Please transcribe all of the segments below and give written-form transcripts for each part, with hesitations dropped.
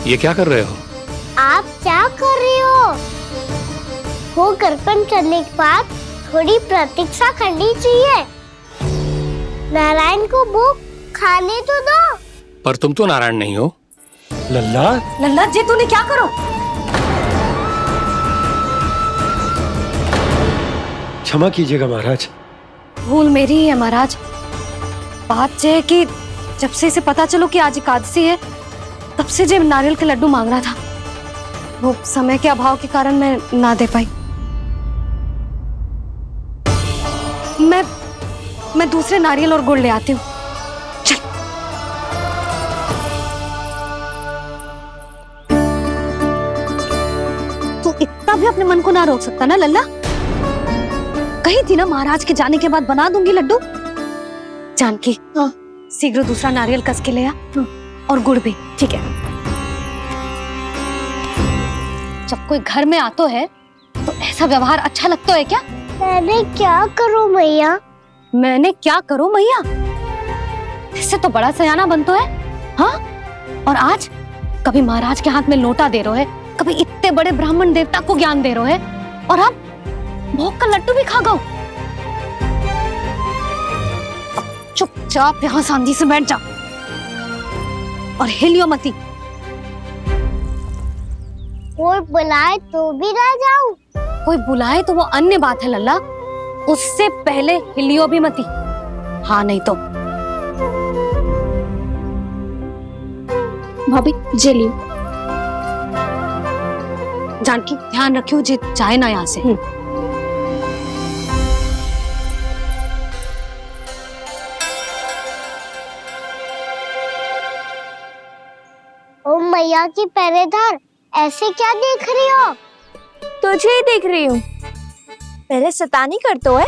ये क्या कर रहे हो? आप क्या कर रहे हो? वो कर्पण करने के बाद थोड़ी प्रतीक्षा करनी चाहिए। नारायण को भोग खाने तो दो। पर तुम तो नारायण नहीं हो। लल्ला, लल्ला जी तूने क्या करो? क्षमा कीजिएगा महाराज। भूल मेरी ही है महाराज। बात यह है कि जब से इसे पता चलो कि आज एकादशी है, तब से जो नारियल के लड्डू मांग रहा था, वो समय के अभाव के कारण मैं ना दे पाई। मैं दूसरे नारियल और गुड़ ले आती हूँ। चल। तू इतना भी अपने मन को ना रोक सकता ना लल्ला? कही थी ना महाराज के जाने के बाद बना दूंगी लड्डू। जानकी, शीघ्र दूसरा नारियल कस के ले आ, और गुड़ भी। ठीक है। जब कोई घर में आतो है तो ऐसा व्यवहार अच्छा लगता है क्या? मैंने क्या करूं मैया? मैंने क्या करूं मैया? इससे तो बड़ा सयाना बनतो है। हाँ, और आज कभी महाराज के हाथ में लोटा दे रहे है, कभी इतने बड़े ब्राह्मण देवता को ज्ञान दे रहे है, और अब भोग का लड्डू भी खा गो। चुपचाप यहाँ सांधी से बैठ जा और हिलियो मती। कोई बुलाए तो भी ना जाऊं? कोई बुलाए तो वो अन्य बात है लल्ला, उससे पहले हिलियो भी मती। हाँ नहीं तो। भाभी जे लियो। जानकी ध्यान रखियो जे जाए ना यहाँ से। ओ मैया की पहरेदार, ऐसे क्या देख रही हो? तुझे ही देख रही हूँ। पहले शैतानी करतो है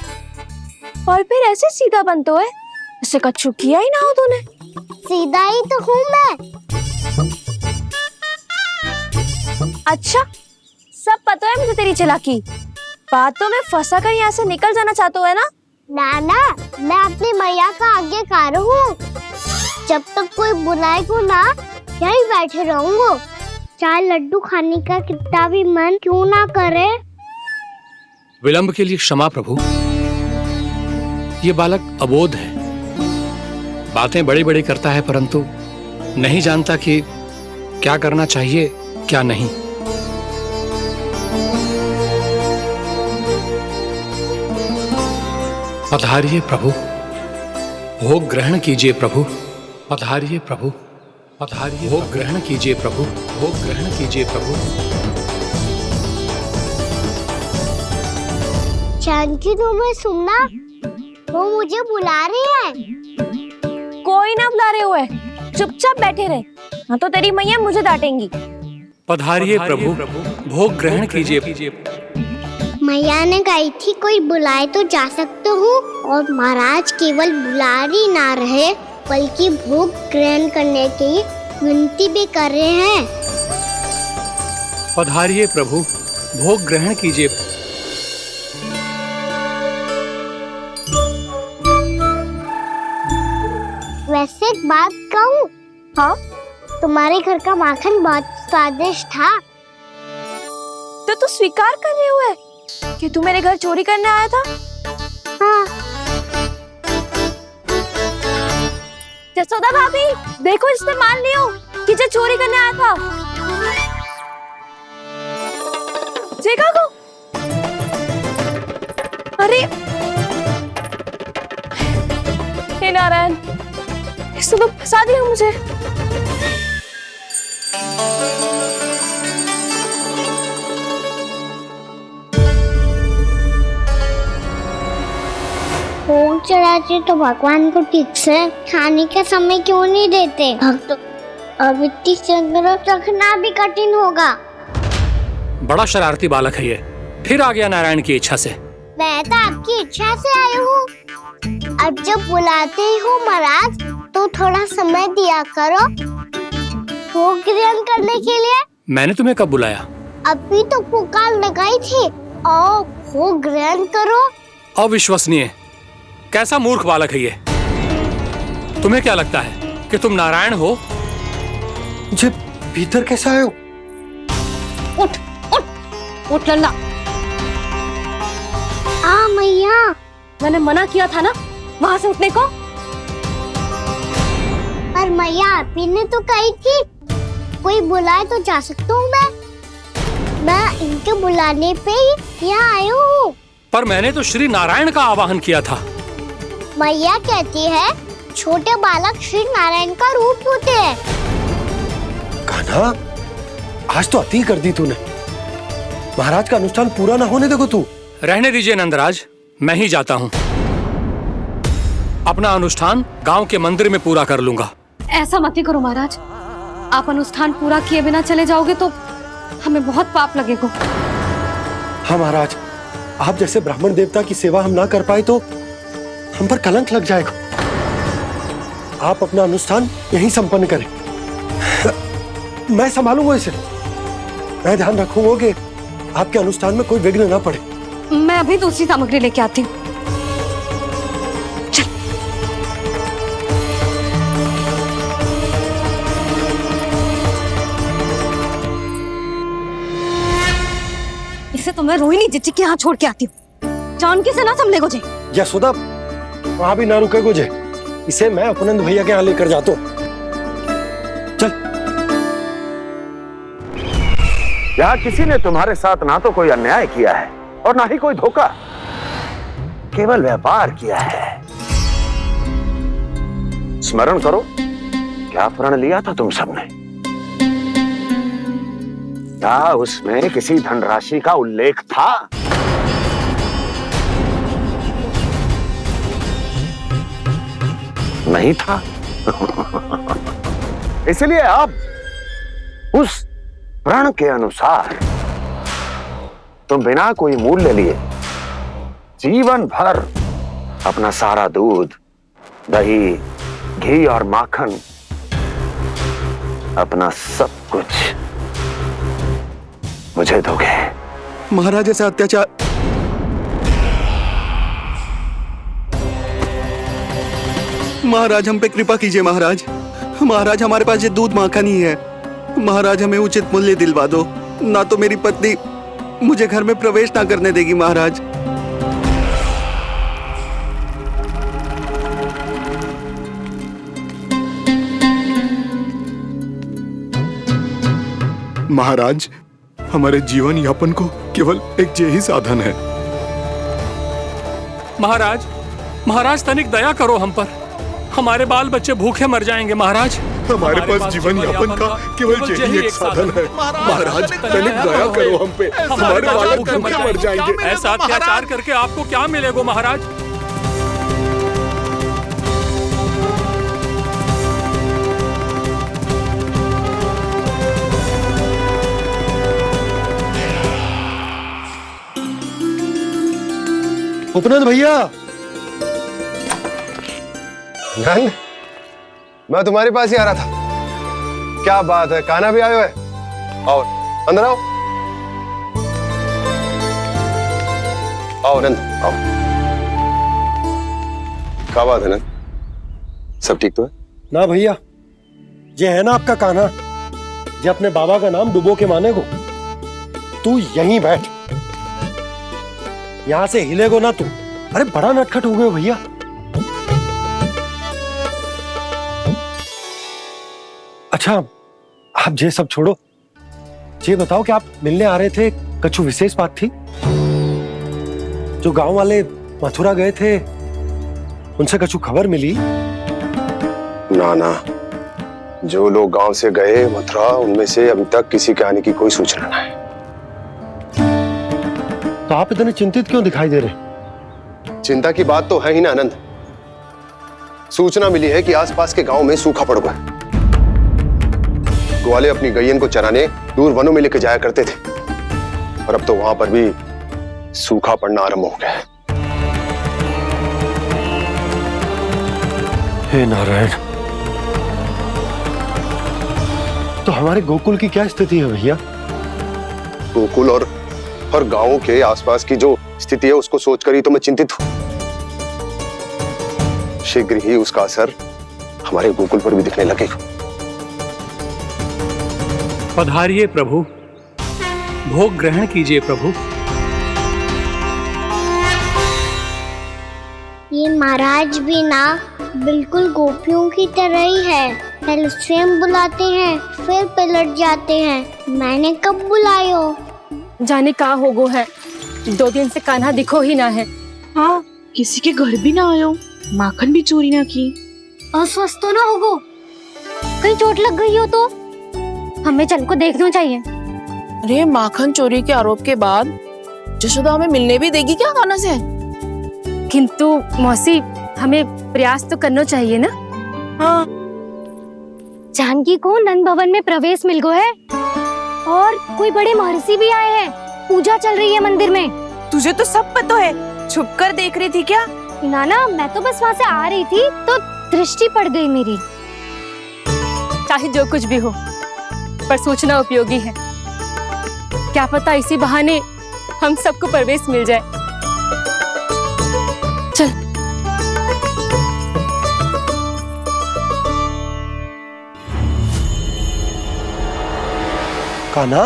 और फिर ऐसे सीधा बनतो है, ऐसे कछु किया ही ना हो तूने। सीधा ही तो हूँ मैं। अच्छा, सब पता है मुझे तेरी चालाकी। बातों में फंसा कर यहाँ से निकल जाना चाहते है ना? नाना, मैं अपनी मैया का आज्ञाकार हूँ। जब तक कोई बुलाए को ना, यही बैठे रहूंगा। चाहे लड्डू खाने का कितना भी मन क्यों ना करे। विलंब के लिए क्षमा प्रभु। ये बालक अबोध है, बातें बड़ी बड़ी करता है, परंतु नहीं जानता कि क्या करना चाहिए क्या नहीं। पधारिए प्रभु, भोग ग्रहण कीजिए प्रभु। पधारिए प्रभु, पधारिए। भोग ग्रहण कीजिए प्रभु, भोग ग्रहण कीजिए प्रभु। जानकी, तुम्हें सुनना, वो मुझे बुला रही है। कोई ना बुला रहे हुए, चुपचाप बैठे रहे, हाँ तो तेरी मैया मुझे डांटेंगी। पधारिए प्रभु, भोग ग्रहण कीजिए। मैया ने कही थी कोई बुलाए तो जा सकते हूँ, और महाराज केवल बुला ही ना रहे बल्कि भोग ग्रहण करने की विनती भी कर रहे हैं। पधारिए प्रभु, भोग ग्रहण कीजिए। वैसे एक बात कहूँ? हाँ? तुम्हारे घर का माखन बहुत स्वादिष्ट था। तो तू स्वीकार कर रहे हुए कि तू मेरे घर चोरी करने आया था? हाँ। जसोदा भाभी, देखो इसने मान लियो कि जो चोरी करने आया था। देखा को? अरे हे नारायण, इसने तो फंसा दिया मुझे। भोग चढ़ाते तो भगवान को ठीक से खाने का समय क्यों नहीं देते? भक्त अब इतनी संग्रह रखना भी कठिन होगा। बड़ा शरारती बालक है ये, फिर आ गया नारायण की इच्छा से। मैं तो आपकी इच्छा से आई हूँ। अब जब बुलाते हो महाराज, तो थोड़ा समय दिया करो भोग ग्रहण करने के लिए। मैंने तुम्हें कब बुलाया? अभी तो पुकार लगाई थी, और भोग ग्रहण करो। अविश्वसनीय, कैसा मूर्ख बालक है ये। तुम्हें क्या लगता है कि तुम नारायण हो? भीतर कैसे आए हो? उठ उठ उठ लल्ला। मैया। मैंने मना किया था ना वहां से उठने को। पर मैया आपी ने तो कही थी कोई बुलाए तो जा सकता हूँ मैं इनके बुलाने पे ही यहाँ आई हूँ। पर मैंने तो श्री नारायण का आवाहन किया था। मैया कहती है छोटे बालक श्री नारायण का रूप होते हैं। कान्हा, आज तो अति कर दी तूने। महाराज का अनुष्ठान पूरा ना होने देखो तू। रहने दीजिए नंदराज, मैं ही जाता हूँ। अपना अनुष्ठान गांव के मंदिर में पूरा कर लूंगा। ऐसा मत ही करो महाराज, आप अनुष्ठान पूरा किए बिना चले जाओगे तो हमें बहुत पाप लगेगा। हाँ महाराज, आप जैसे ब्राह्मण देवता की सेवा हम ना कर पाए तो हम पर कलंक लग जाएगा। आप अपना अनुष्ठान यहीं संपन्न करें। मैं संभालूंगा इसे। मैं ध्यान रखूंगा कि आपके अनुष्ठान में कोई विघ्न ना पड़े। मैं अभी दूसरी सामग्री लेके आती हूँ। इसे तो मैं रोहिणी जीजी के यहाँ छोड़ के आती हूँ। जानकी से ना संभले गोजे। यशोदा, वहां भी ना रुके गोजे। इसे मैं अपनंद भैया के यहाँ लेकर जाता हूँ। चल। यहाँ किसी ने तुम्हारे साथ ना तो कोई अन्याय किया है और ना ही कोई धोखा, केवल व्यापार किया है। स्मरण करो, क्या प्रण लिया था तुम सबने? क्या उसमें किसी धनराशि का उल्लेख था? नहीं था। इसलिए अब उस प्रण के अनुसार तुम बिना कोई मूल्य लिए जीवन भर अपना सारा दूध, दही, घी और माखन, अपना सब कुछ मुझे दोगे। महाराज ऐसा अत्याचार। महाराज हम पे कृपा कीजिए। महाराज, महाराज हमारे पास ये दूध माखन ही है। महाराज हमें उचित मूल्य दिलवा दो, ना तो मेरी पत्नी मुझे घर में प्रवेश ना करने देगी। महाराज महाराज, हमारे जीवन यापन को केवल एक यही साधन है। महाराज, महाराज तनिक दया करो हम पर। हमारे बाल बच्चे भूखे मर जाएंगे महाराज। हमारे पास जीवन यापन का केवल यही एक साधन है। महाराज तनिक दया करो हम पे। हमारे बालक भूखे मर जाएंगे। ऐसा अत्याचार करके आपको क्या मिलेगा महाराज? उपनंद भैया। नंद, मैं तुम्हारे पास ही आ रहा था। क्या बात है, कान्हा भी आयो है? आओ अंदर आओ। आओ नंद आओ। क्या बात है नंद, सब ठीक तो है ना? भैया ये है ना आपका कान्हा, ये अपने बाबा का नाम डुबो के माने को। तू यहीं बैठ, यहां से हिलेगो ना तू। अरे बड़ा नटखट हो गए हो भैया। अच्छा आप ये सब छोड़ो, ये बताओ कि आप मिलने आ रहे थे, कछु विशेष बात थी? जो गांव वाले मथुरा गए थे उनसे कछु खबर मिली? ना ना, जो लोग गांव से गए मथुरा, उनमें से अभी तक किसी के आने की कोई सूचना नहीं है। तो आप इतने चिंतित क्यों दिखाई दे रहे? चिंता की बात तो है ही ना आनंद। सूचना मिली है कि आसपास के गांव में सूखा पड़ गया। ग्वाले अपनी गैयन को चराने दूर वनों में लेकर जाया करते थे, और अब तो वहां पर भी सूखा पड़ना आरंभ हो गया है। हे नारायण, तो हमारे गोकुल की क्या स्थिति है भैया? गोकुल और गांवों के आसपास की जो स्थिति है उसको सोचकर ही तो मैं चिंतित हूं। शीघ्र ही उसका असर हमारे गोकुल पर भी दिखने लगेगा। पधारिए प्रभु, भोग ग्रहण कीजिए प्रभु। ये महाराज भी ना बिल्कुल गोपियों की तरह ही है। पहले स्वयं बुलाते हैं, फिर पलट जाते हैं। मैंने कब बुलाए हो? जाने कहाँ हो गो है, 2 दिन से कान्हा दिखो ही ना है। हाँ, किसी के घर भी ना आयो, माखन भी चोरी ना की। अस्वस्थ तो ना होगो, कहीं चोट लग गई हो तो हमें चल को देखना चाहिए। अरे माखन चोरी के आरोप के बाद जशोदा हमें मिलने भी देगी क्या कान्हा से? किंतु मौसी, हमें प्रयास तो करना चाहिए ना। हाँ, जानकी को नंद भवन में प्रवेश मिल गो है और कोई बड़े महर्षि भी आए हैं। पूजा चल रही है मंदिर में। तुझे तो सब पता है, छुप कर देख रही थी क्या? ना, मैं तो बस वहाँ से आ रही थी तो दृष्टि पड़ गई मेरी। चाहे जो कुछ भी हो, पर सूचना उपयोगी है। क्या पता इसी बहाने हम सबको प्रवेश मिल जाए। चल। कान्हा,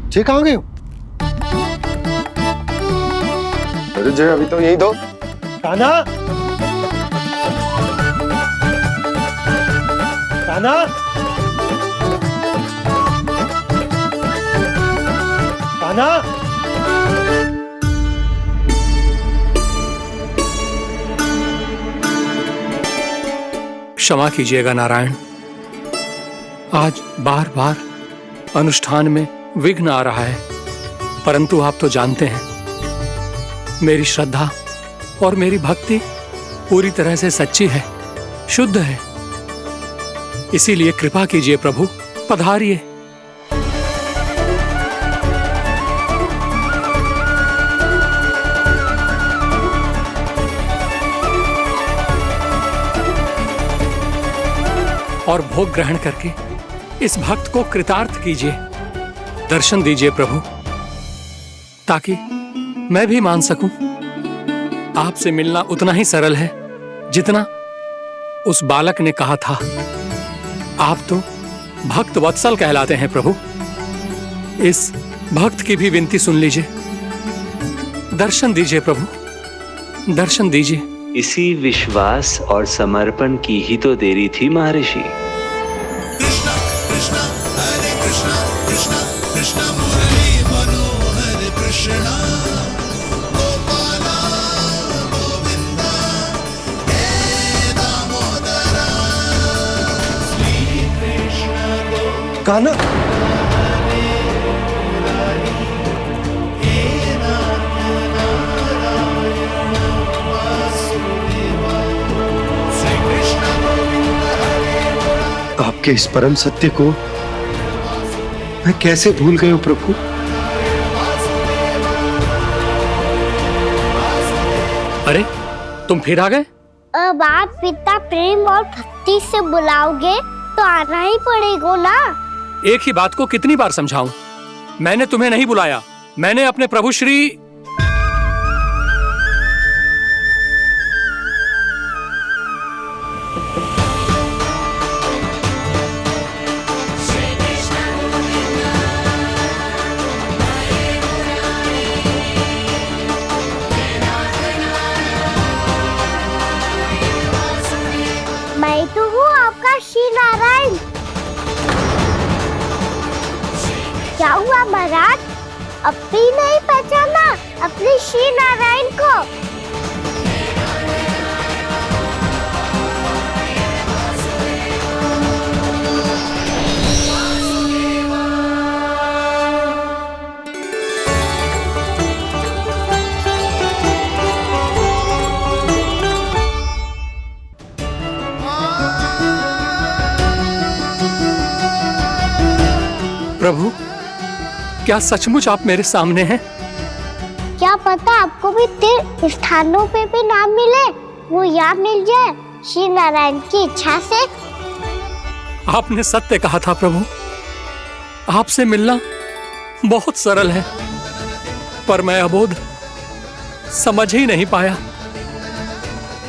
जे कहाँ गए हो? अरे जय, अभी तो यही दो। कान्हा, कान्हा, कान्हा। क्षमा कीजिएगा नारायण, आज बार बार अनुष्ठान में विघ्न आ रहा है, परंतु आप तो जानते हैं मेरी श्रद्धा और मेरी भक्ति पूरी तरह से सच्ची है, शुद्ध है। इसीलिए कृपा कीजिए प्रभु, पधारिए। और भोग ग्रहण करके इस भक्त को कृतार्थ कीजिए। दर्शन दीजिए प्रभु, ताकि मैं भी मान सकूं। आपसे मिलना उतना ही सरल है जितना उस बालक ने कहा था। आप तो भक्त वत्सल कहलाते हैं प्रभु। इस भक्त की भी विनती सुन लीजिए। दर्शन दीजिए प्रभु, दर्शन दीजिए। इसी विश्वास और समर्पण की ही तो देरी थी महर्षि। कान्हा, आपके इस परम सत्य को मैं कैसे भूल गया हूं प्रभु। अरे तुम फिर आ गए? अब आप पिता प्रेम और भक्ति से बुलाओगे तो आना ही पड़ेगा ना। एक ही बात को कितनी बार समझाऊं? मैंने तुम्हें नहीं बुलाया, मैंने अपने प्रभु श्री मैं तो हूँ आपका श्री नारायण। क्या हुआ महाराज, अब भी नहीं पहचाना अपने श्री नारायण को? प्रभु, क्या सचमुच आप मेरे सामने हैं? क्या पता आपको भी तीर्थ स्थानों पे भी नाम मिले, वो यहाँ मिल जाए श्री नारायण की इच्छा से। आपने सत्य कहा था प्रभु, आपसे मिलना बहुत सरल है, पर मैं अबोध समझ ही नहीं पाया।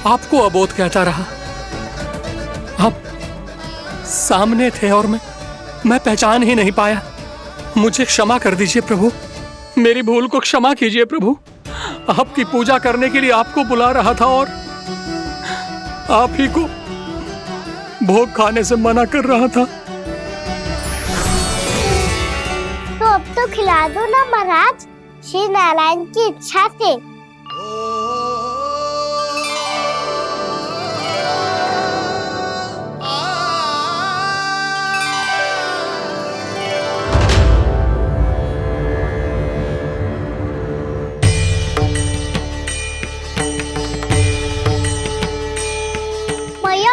आपको अबोध कहता रहा। आप सामने थे और मैं मैं पहचान ही नहीं पाया। मुझे क्षमा कर दीजिए प्रभु, मेरी भूल को क्षमा कीजिए प्रभु। आपकी पूजा करने के लिए आपको बुला रहा था और आप ही को भोग खाने से मना कर रहा था। तो अब तो खिला दो ना महाराज, श्री नारायण की इच्छा से।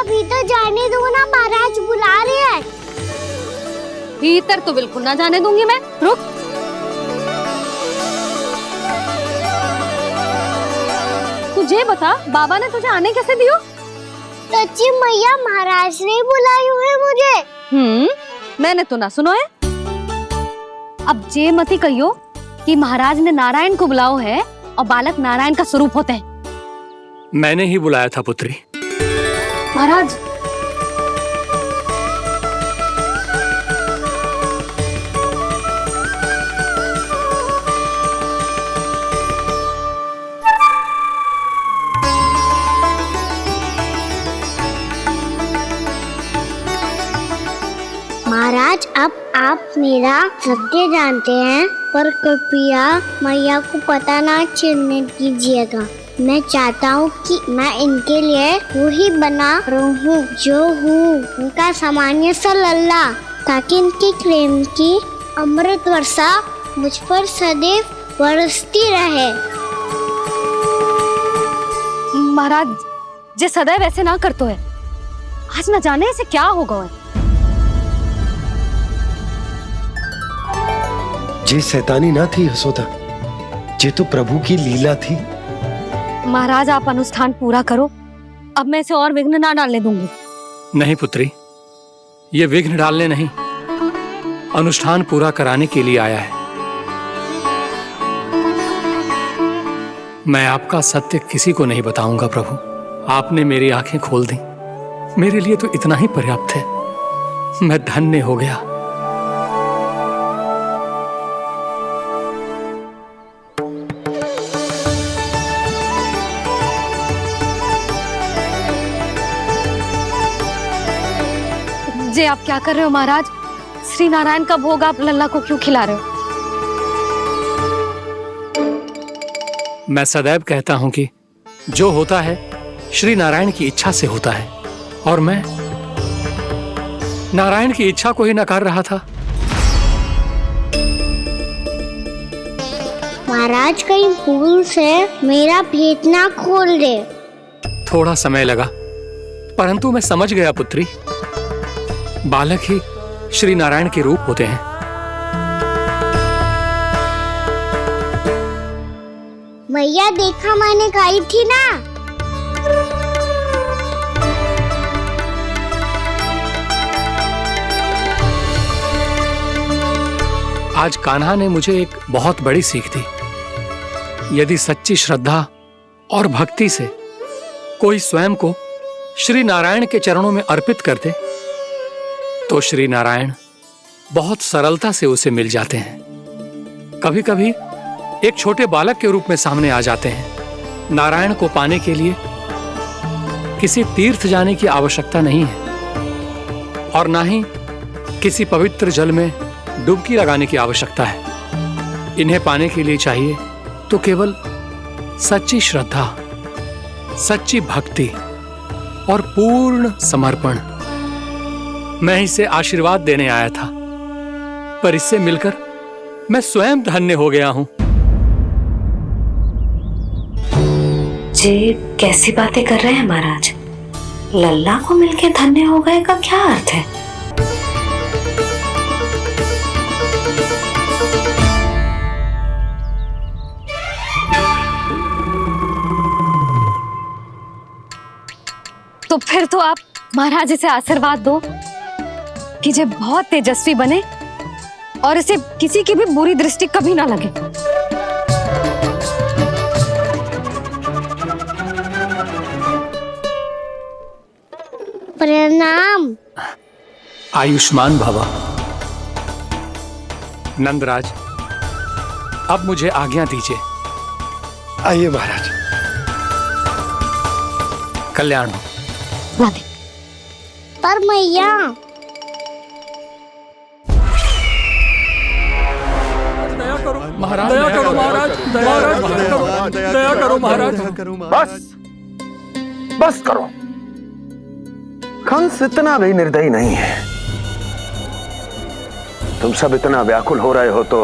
भीतर जाने दो ना, महाराज बुला रहे हैं। भीतर तो बिल्कुल ना जाने दूंगी मैं। रुक। तुझे बता, बाबा ने तुझे आने कैसे दियो? सच्ची मैया, महाराज ने बुलाई हुई मुझे। मैंने तो ना सुनो है। अब जे मती कहियो कि महाराज ने नारायण को बुलाओ है और बालक नारायण का स्वरूप होते हैं। मैंने ही बुलाया था पुत्री। महाराज, महाराज अब आप मेरा सत्य जानते हैं, पर कृपया मैया को पता ना चलने दीजिएगा। मैं चाहता हूँ कि मैं इनके लिए वही बना रहूँ जो हूँ, उनका सामान्य सा लल्ला, ताकि इनके प्रेम की अमृत वर्षा मुझ पर सदैव बरसती रहे। महाराज जे सदैव ऐसे ना करतो है, आज न जाने इसे क्या होगा है। जे शैतानी ना थी यशोदा, जे तो प्रभु की लीला थी। महाराज आप अनुष्ठान पूरा करो, अब मैं इसे और विघ्न ना डालने दूंगी। नहीं पुत्री, ये विघ्न डालने नहीं, अनुष्ठान पूरा कराने के लिए आया है। मैं आपका सत्य किसी को नहीं बताऊंगा प्रभु। आपने मेरी आंखें खोल दी, मेरे लिए तो इतना ही पर्याप्त है। मैं धन्य हो गया। जे आप क्या कर रहे हो महाराज? श्री नारायण का भोग आप लल्ला को क्यों खिला रहे हो? मैं सदैव कहता हूं कि जो होता है श्री नारायण की इच्छा से होता है, और मैं नारायण की इच्छा को ही नकार रहा था। महाराज कहीं भूल से मेरा भेद ना खोल दे। थोड़ा समय लगा, परंतु मैं समझ गया पुत्री। बालक ही श्री नारायण के रूप होते हैं। मैया देखा, मैंने कही थी ना। आज कान्हा ने मुझे एक बहुत बड़ी सीख दी। यदि सच्ची श्रद्धा और भक्ति से कोई स्वयं को श्री नारायण के चरणों में अर्पित कर दे, तो श्री नारायण बहुत सरलता से उसे मिल जाते हैं। कभी कभी एक छोटे बालक के रूप में सामने आ जाते हैं। नारायण को पाने के लिए किसी तीर्थ जाने की आवश्यकता नहीं है, और ना ही किसी पवित्र जल में डुबकी लगाने की आवश्यकता है। इन्हें पाने के लिए चाहिए तो केवल सच्ची श्रद्धा, सच्ची भक्ति और पूर्ण समर्पण। मैं इसे आशीर्वाद देने आया था, पर इससे मिलकर मैं स्वयं धन्य हो गया हूं। जी कैसी बातें कर रहे हैं महाराज? लल्ला को मिलके धन्य हो गए का क्या अर्थ है? तो फिर तो आप महाराज इसे आशीर्वाद दो कि ये बहुत तेजस्वी बने और इसे किसी की भी बुरी दृष्टि कभी ना लगे। प्रणाम। आयुष्मान भवा। नंदराज, अब मुझे आज्ञा दीजिए। आइए महाराज। कल्याण हो। राधे। पर मैया, दया करो महाराज, दया करो महाराज, दया करो महाराज। बस बस करो। कंस इतना भी निर्दयी नहीं है। तुम सब इतना व्याकुल हो रहे हो तो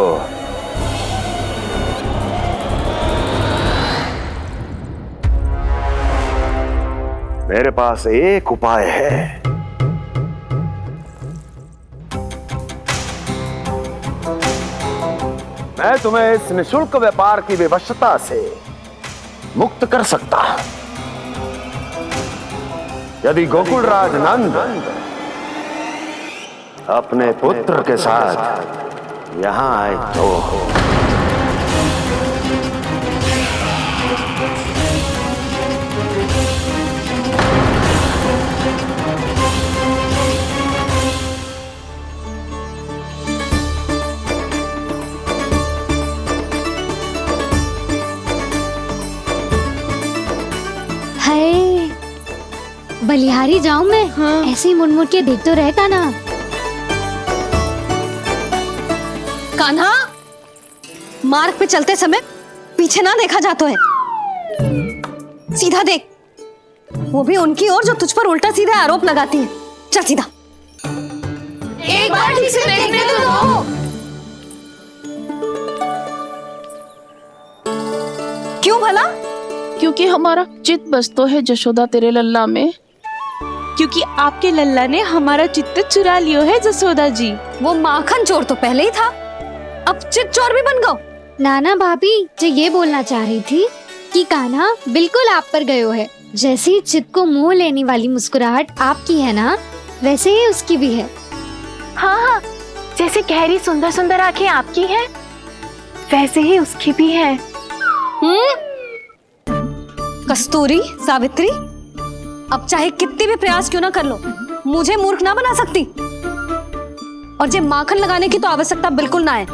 मेरे पास एक उपाय है। मैं तुम्हें इस निःशुल्क व्यापार की विवशता से मुक्त कर सकता। यदि गोकुलराज नंद अपने पुत्र के साथ यहां आए तो हाय, बलिहारी जाऊं मैं? हाँ। ऐसे ही मुड़ मुड़ के देख तो रहे कान्हा। कान्हा, मार्ग पे चलते समय पीछे ना देखा जाता है। सीधा देख, वो भी उनकी ओर जो तुझ पर उल्टा सीधा आरोप लगाती है। चल सीधा। एक बार ठीक से देखने तो दो। क्यों भला? क्योंकि हमारा चित्त बसतो है जशोदा तेरे लल्ला में। क्योंकि आपके लल्ला ने हमारा चित्त चुरा लियो है जसोदा जी। वो माखन चोर तो पहले ही था, अब चित्त चोर भी बन गो। नाना भाभी जो ये बोलना चाह रही थी कि कान्हा बिल्कुल आप पर गयो है। जैसे ही चित्त को मोह लेने वाली मुस्कुराहट आपकी है ना, वैसे ही उसकी भी है। हाँ हाँ, जैसे गहरी सुंदर सुंदर आंखें आपकी हैं, वैसे ही उसकी भी है। कस्तूरी, सावित्री, अब चाहे कितने भी प्रयास क्यों ना कर लो, मुझे मूर्ख ना बना सकती। और जब माखन लगाने की तो आवश्यकता बिल्कुल ना है।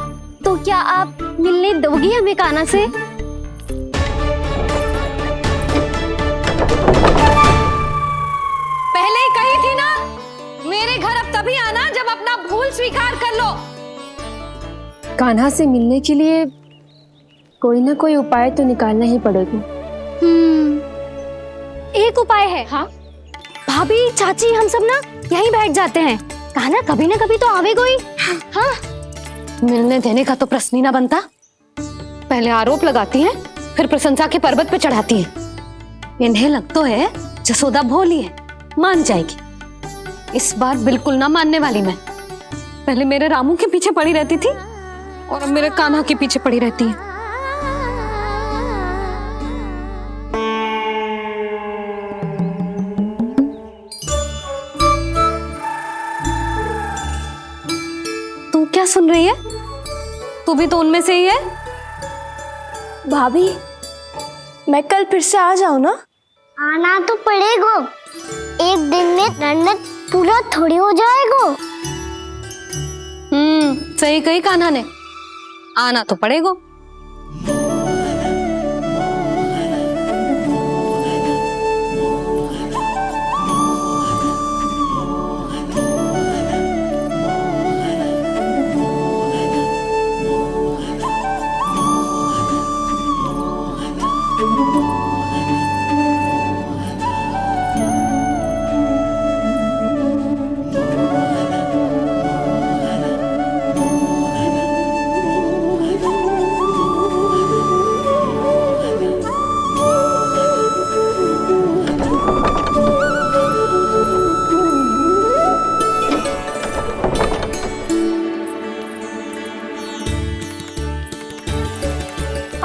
तो क्या आप मिलने दोगी हमें कान्हा से? पहले ही कही थी ना, मेरे घर अब तभी आना जब अपना भूल स्वीकार कर लो। कान्हा से मिलने के लिए कोई ना कोई उपाय तो निकालना ही पड़ेगा। एक उपाय है। हाँ? भाभी, चाची, हम सब ना यहीं बैठ जाते हैं। कान्हा कभी ना कभी तो आवेगा ही। हाँ? मिलने देने का तो प्रश्न ही ना बनता। पहले आरोप लगाती हैं, फिर प्रशंसा के पर्वत पे चढ़ाती हैं। इन्हें लगता है जसोदा भोली है, मान जाएगी। इस बार बिल्कुल ना मानने वाली मैं। पहले मेरे रामू के पीछे पड़ी रहती थी और अब मेरे कान्हा के पीछे पड़ी रहती है। तू क्या सुन रही है? तू भी तो उनमें से ही है। भाभी, मैं कल फिर से आ जाऊं ना? आना तो पड़ेगा। एक दिन में दंडक पूरा थोड़ी हो जाएगा। सही कही कान्हा ने, आना तो पड़ेगा।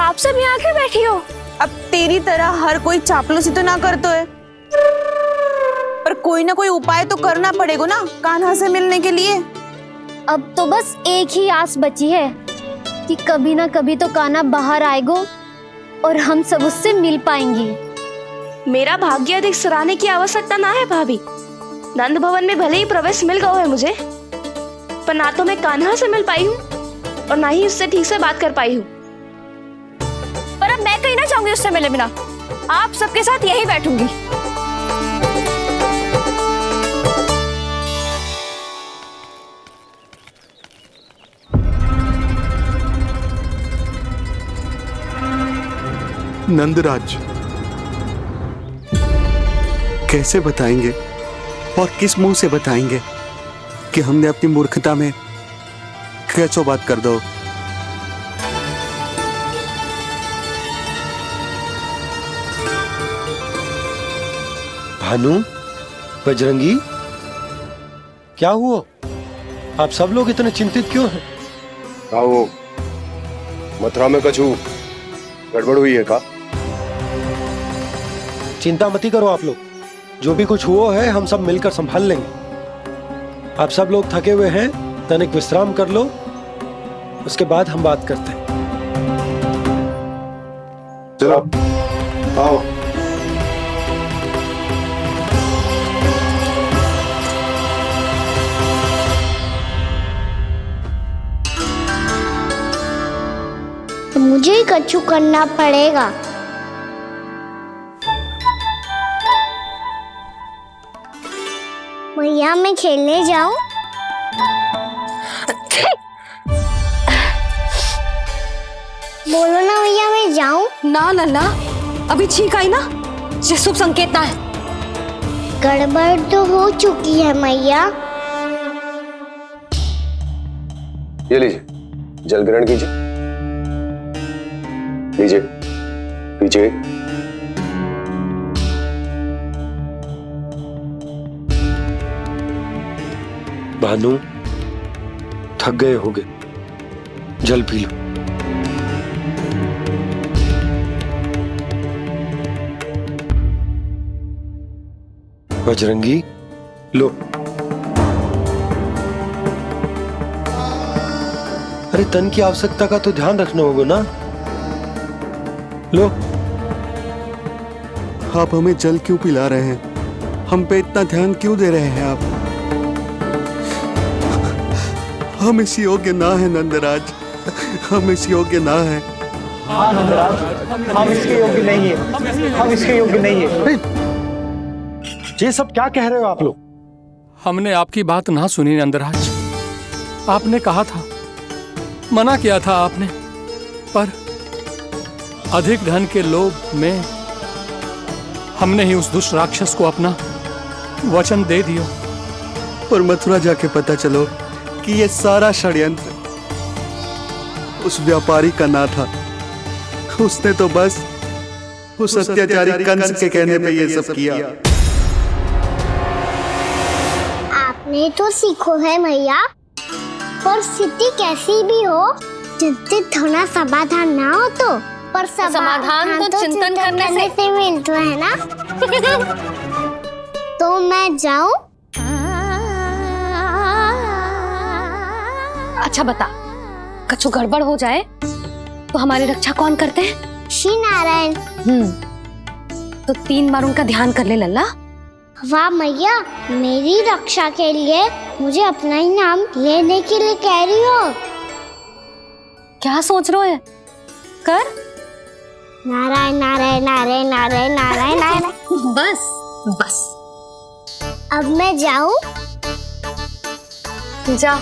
आप सब यहाँ क्यों बैठी हो? अब तेरी तरह हर कोई चापलूसी तो ना करतो है, पर कोई ना कोई उपाय तो करना पड़ेगा ना कान्हा से मिलने के लिए। अब तो बस एक ही आस बची है कि कभी ना कभी तो कान्हा बाहर आएगा और हम सब उससे मिल पाएंगे। मेरा भाग्य अधिक सराहने की आवश्यकता ना है भाभी। नंद भवन में भले ही प्रवेश मिल गया है मुझे, पर ना तो मैं कान्हा से मिल पाई हूँ और ना ही उससे ठीक से बात कर पाई हूँ। पर अब मैं कहीं ना जाऊंगी उससे मिले बिना, आप सबके साथ यहीं बैठूंगी। नंदराज, कैसे बताएंगे और किस मुंह से बताएंगे कि हमने अपनी मूर्खता में कैसो बात कर दो। भानु, बजरंगी, क्या हुआ? आप सब लोग इतने चिंतित क्यों हैं? आओ, मथुरा में कछु गड़बड़ हुई है का? चिंता मती करो आप लोग, जो भी कुछ हुआ है हम सब मिलकर संभाल लेंगे। आप सब लोग थके हुए हैं, तनिक विश्राम कर लो, उसके बाद हम बात करते हैं। चलो आओ। तो मुझे ही कछु करना पड़ेगा। भैया मैं खेलने जाऊं? बोलो ना भैया मैं जाऊं? ना लल्ला, अभी छींक आई ना, ये शुभ संकेत ना है। गड़बड़ तो हो चुकी है मैया। ये लीजिए, जल ग्रहण कीजिए। लीजिए, पीछे। भानु, थक गए होगे, जल पी लो। बजरंगी, लो। अरे तन की आवश्यकता का तो ध्यान रखना होगा ना, लो। आप हमें जल क्यों पिला रहे हैं? हम पे इतना ध्यान क्यों दे रहे हैं आप? हम इस योग्य ना है नंदराज, हम इस योग्य ना है। हाँ नंदराज, हम इसके योग्य नहीं है, हम इसके योग्य नहीं है। ये सब क्या कह रहे हो आप लोग? हमने आपकी बात ना सुनी नंदराज। आपने कहा था, मना किया था आपने, पर अधिक धन के लोभ में हमने ही उस दुष्ट राक्षस को अपना वचन दे दिया। और मथुरा जाके पता चलो कि ये सारा षड्यंत्र उस व्यापारी का ना था। उसने तो बस उस अत्याचारी कंस के कहने पे ये सब किया। आपने तो सीखो है भैया, पर स्थिति कैसी भी हो, चिंतित होना समाधान ना हो तो, पर समाधान तो चिंतन करने से मिलता है ना। तो मैं जाऊं? अच्छा बता, कछु गड़बड़ हो जाए तो हमारी रक्षा कौन करते हैं? श्री नारायण। तो 3 बार उनका ध्यान कर ले लल्ला। वाह मैया, मेरी रक्षा के लिए मुझे अपना ही नाम लेने के लिए कह रही हो? क्या सोच रहे हो? कर नारायण नारायण नारायण नारायण नारायण नारायण। बस बस, अब मैं जाऊं? जा।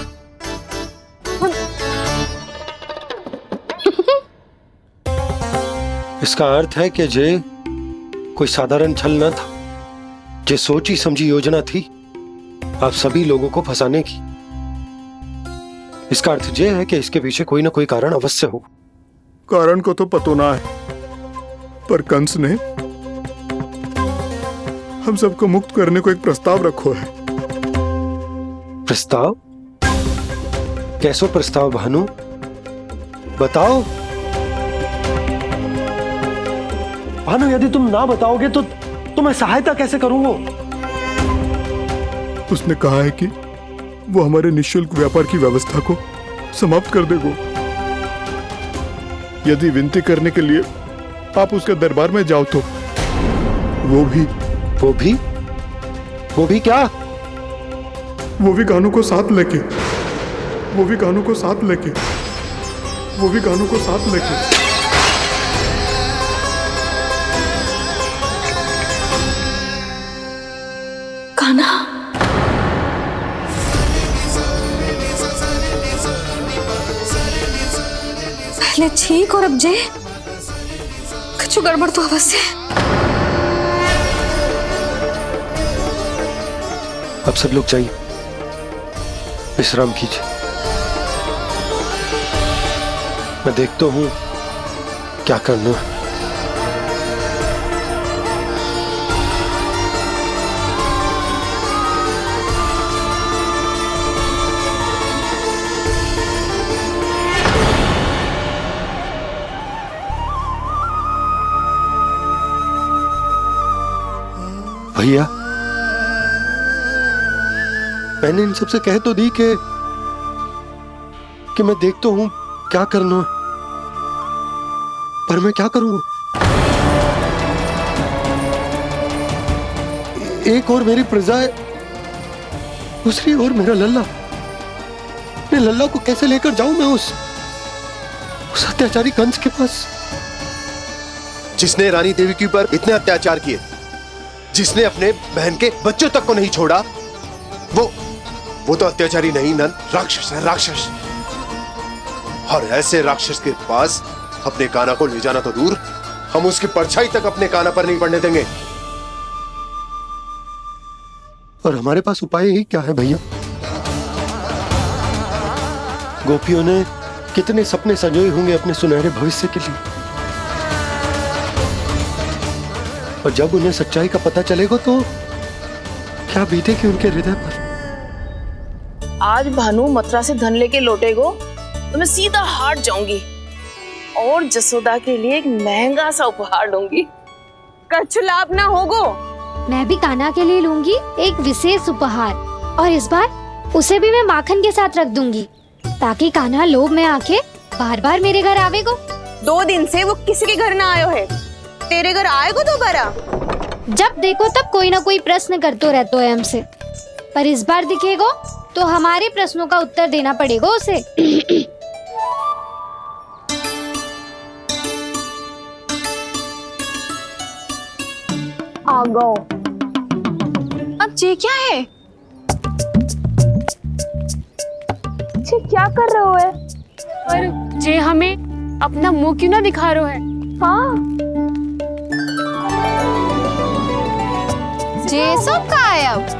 इसका अर्थ है कि जे कोई साधारण छल न था, जे सोची समझी योजना थी आप सभी लोगों को फंसाने की। इसका अर्थ ये है कि इसके पीछे कोई ना कोई कारण अवश्य हो। कारण को तो पतो ना है, पर कंस ने हम सबको मुक्त करने को एक प्रस्ताव रखो है। प्रस्ताव? कैसो प्रस्ताव भानु, बताओ। भानु, यदि तुम ना बताओगे तो मैं सहायता कैसे करूंगा? उसने कहा है कि वो हमारे निःशुल्क व्यापार की व्यवस्था को समाप्त कर देगा यदि विनती करने के लिए आप उसके दरबार में जाओ तो। वो भी क्या? वो भी कानों को साथ लेके वो भी गानों को साथ लेके। कान्हा, पहले ठीक और अब जे कुछ गड़बड़ तो अवश्य है। अब सब लोग जाइए, विश्राम कीजिए। मैं देखता हूं क्या करना है। भैया, मैंने इन सबसे कह तो दी कि मैं देखता हूं क्या करना है, पर मैं क्या करूंगा? एक और मेरी प्रजा है, दूसरी ओर मेरा लल्ला। मैं लल्ला को कैसे लेकर जाऊं मैं उस अत्याचारी कंस के पास, जिसने रानी देवी के ऊपर इतने अत्याचार किए, जिसने अपने बहन के बच्चों तक को नहीं छोड़ा, वो तो अत्याचारी नहीं नन, राक्षस है, राक्षस। और ऐसे राक्षस के पास अपने कान्हा को ले जाना तो दूर, हम उसकी परछाई तक अपने कान्हा पर नहीं पड़ने देंगे। और हमारे पास उपाय ही क्या है भैया? गोपियों ने कितने सपने संजोए होंगे अपने सुनहरे भविष्य के लिए, और जब उन्हें सच्चाई का पता चलेगा तो क्या बीतेगी उनके हृदय पर? आज भानु मथुरा से धन लेके लौटेगो तो मैं सीधा हाट जाऊंगी और जसोदा के लिए एक महंगा सा उपहार दूंगी। कछु लाभ ना होगो। मैं भी कान्हा के लिए लूंगी एक विशेष उपहार, और इस बार उसे भी मैं माखन के साथ रख दूंगी, ताकि कान्हा लोभ में आके बार बार मेरे घर आवेगो। 2 दिन से वो किसी के घर ना आयो है, तेरे घर आएगो दोबारा? जब देखो तब कोई ना कोई प्रश्न करते रहते है हमसे, पर इस बार दिखेगो तो हमारे प्रश्नों का उत्तर देना पड़ेगा उसे। आ गो। अब जे क्या है? जे क्या कर रहे हो है? पर जे हमें अपना मुंह क्यों ना दिखा रहे है? हाँ, जे सब का है अब?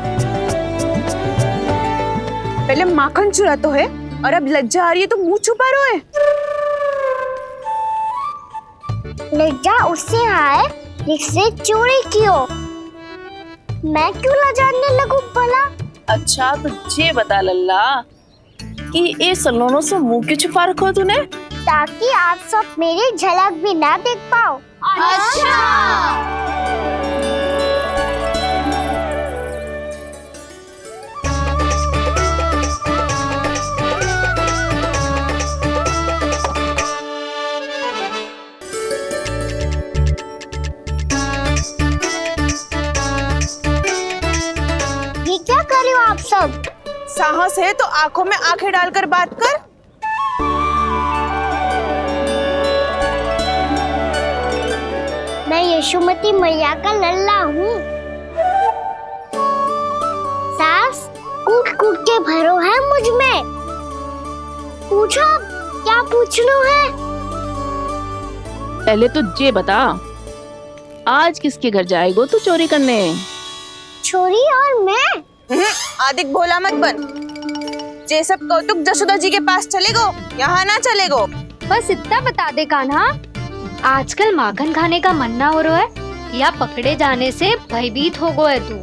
पहले माखन चुरा तो है और अब लज्जा आ रही है तो मुंह छुपा रहे है। लज्जा उससे आए जिससे चोरी कियो। मैं क्यों लजाने लगूं भला? अच्छा तो ये बता लल्ला कि ये सलोनों से मुंह क्यों छुपा रखो तूने? ताकि आप सब मेरी झलक भी ना देख पाओ। अच्छा। ये क्या कर रहे हो आप सब? साहस है तो आंखों में आंखें डालकर बात कर। मैं यशोमती मैया का लल्ला हूँ। सास कूट कूट के भरो है मुझ में। पूछो क्या पूछना है? पहले तो ये बता, आज किसके घर जाएगो तू चोरी करने? छोरी और मैं? आदिक भोला मत बन। ये सब कौतुक जसोदा जी के पास चलेगो, यहाँ ना चलेगो। बस इतना बता दे कान्हा, आजकल माखन खाने का मन ना हो रहा है या पकड़े जाने से भयभीत हो गए तू?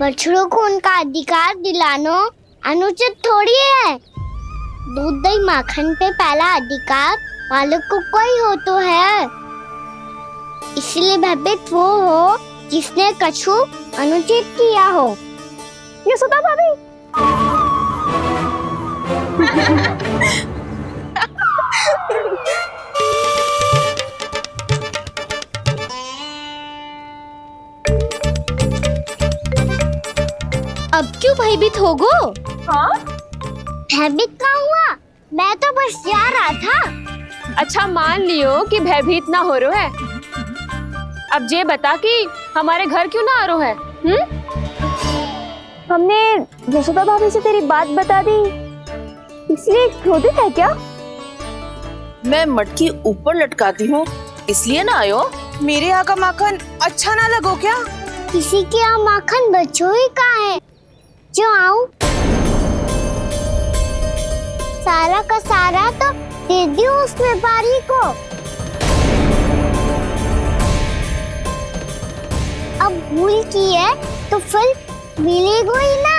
बछड़ों को उनका अधिकार दिलाना अनुचित थोड़ी है। दूध दही माखन पे पहला अधिकार मालिक को कोई हो तो है। इसलिए भयभीत वो हो जिसने कछु अनुचित किया हो। यशोदा भाभी। अब क्यों भयभीत हो गो? हाँ? भयभीत क्या हुआ? मैं तो बस जा रहा था। अच्छा मान लियो कि भयभीत ना हो रो है। अब ये बता कि हमारे घर क्यों ना आ रो है? हमने यशोदा भाभी से तेरी बात बता दी, इसलिए क्रोधित है क्या? मैं मटकी ऊपर लटकाती हूँ इसलिए ना आयो। मेरे यहाँ का माखन अच्छा ना लगो क्या? किसी के यहाँ माखन बचो ही कहाँ है जो आऊं? सारा का सारा तो दे दियो उस व्यापारी को। अब भूल की है तो फल मिलेगा ही ना।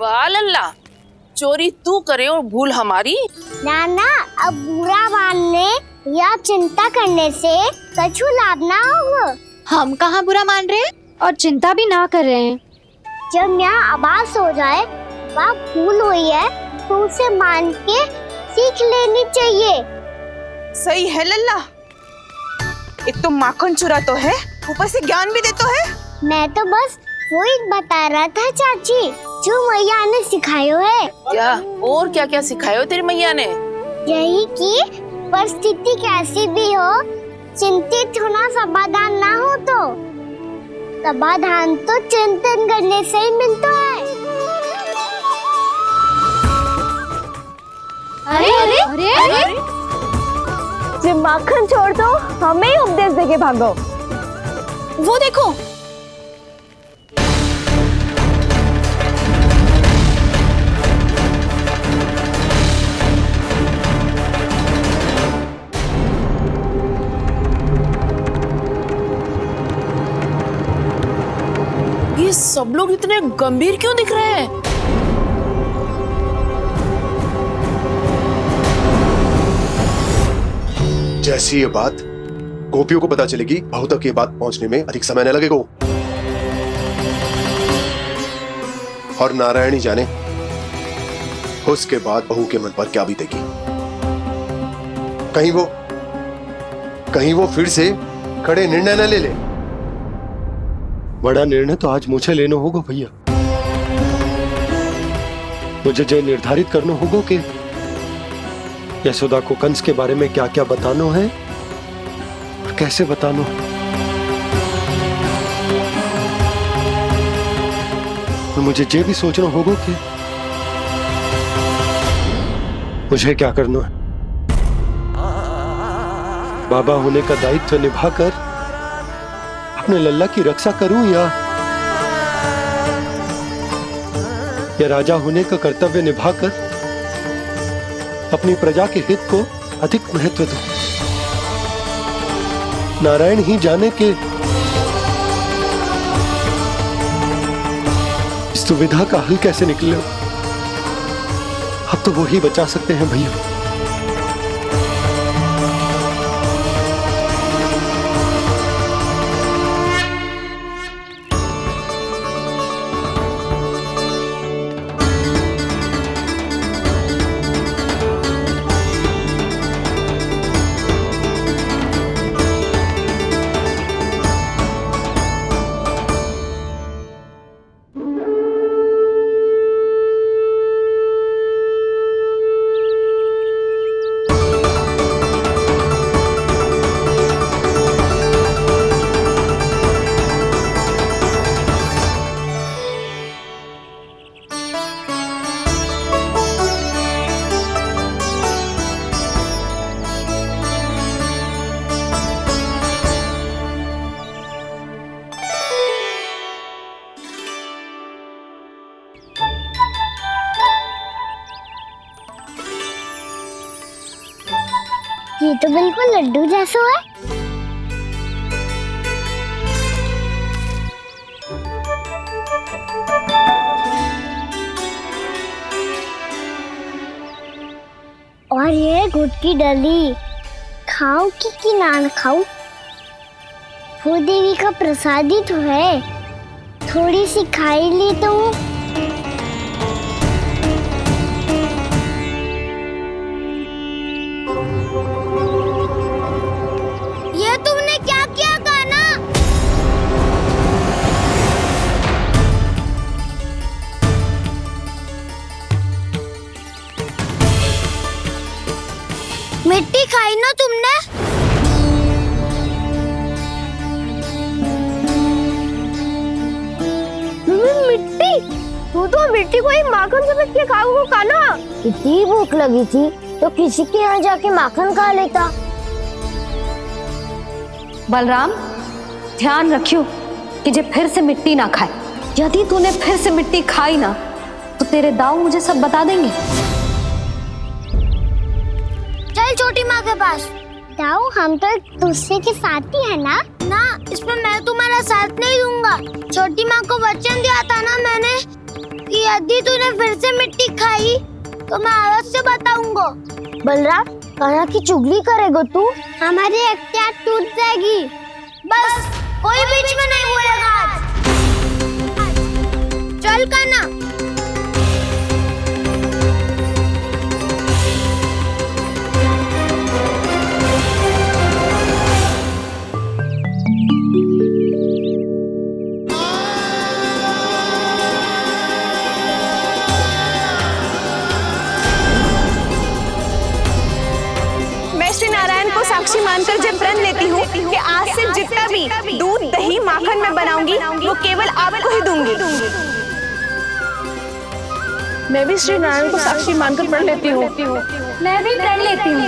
वाह लल्ला, चोरी तू करे और भूल हमारी। ना ना, अब बुरा मानने या चिंता करने से कछु लाभ ना होगा। हम कहाँ बुरा मान रहे हैं और चिंता भी ना कर रहे हैं। जब यहाँ आभास हो जाए वहाँ भूल हुई है तो उसे मान के सीख लेनी चाहिए। सही है लल्ला, एक तो माखन चुरा तो है, ऊपर से ज्ञान भी दे तो है। मैं तो बस वही बता रहा था चाची जो मैया ने सिखायो है। क्या और क्या क्या सिखायो तेरी मैया ने? यही कि परिस्थिति कैसी भी हो, चिंतित होना समाधान ना हो तो समाधान तो चिंतन करने से ही मिलता है। अरे अरे अरे, अरे? जो माखन छोड़ दो, हमें ही उपदेश देके भागो। वो देखो, ये सब लोग इतने गंभीर क्यों दिख रहे हैं? जैसी ये बात गोपियों को पता चलेगी, बहू तक ये बात पहुंचने में अधिक समय न लगेगा। और नारायणी जाने उसके बाद बहू के मन पर क्या बीतेगी। कहीं वो फिर से खड़े निर्णय न ले ले। बड़ा निर्णय तो आज मुझे लेना होगा भैया। मुझे जो निर्धारित करना होगा कि यशोदा को कंस के बारे में क्या क्या बताना है और कैसे बताना है। और मुझे ये भी सोचना होगा कि मुझे क्या करना है। बाबा होने का दायित्व निभाकर अपने लल्ला की रक्षा करूं या राजा होने का कर्तव्य निभाकर अपनी प्रजा के हित को अधिक महत्व दूं। नारायण ही जाने के इस दुविधा का हल कैसे निकले। अब तो वो ही बचा सकते हैं भैया। ये तो बिल्कुल लड्डू जैसा है। और ये गुड़ की डली खाऊं कि ना खाऊं? वो देवी का प्रसाद ही तो है, थोड़ी सी खाई ली तो ये तुमने क्या किया कान्हा? मिट्टी खाई ना तुम। मिट्टी को ही माखन से मिट के खाओ कान्हा। इतनी भूख लगी थी तो किसी के यहाँ जाके माखन खा लेता। बलराम, ध्यान रखियो कि जे फिर से मिट्टी ना खाए। यदि तूने फिर से मिट्टी खाई ना तो तेरे दाऊ मुझे सब बता देंगे। चल छोटी माँ के पास। दाऊ, हम तो एक दूसरे के साथी है ना? ना, इसमें मैं तुम्हारा साथ नहीं दूंगा। छोटी माँ को वचन दिया था ना मैंने कि यदि तूने फिर से मिट्टी खाई तो मैं अवश्य बताऊंगा। बलराम, कान्हा की चुगली करेगा तू? हमारी अख्तियार टूट जाएगी। बस कोई बीच में नहीं बोलेगा आज। चल कान्हा। श्री नारायण को साक्षी मानकर जब प्रण लेती हूँ कि आज से जितना भी दूध दही माखन मैं बनाऊंगी वो केवल आपको ही दूंगी। मैं भी श्री नारायण को साक्षी मानकर प्रण लेती हूँ। मैं भी प्रण लेती हूँ।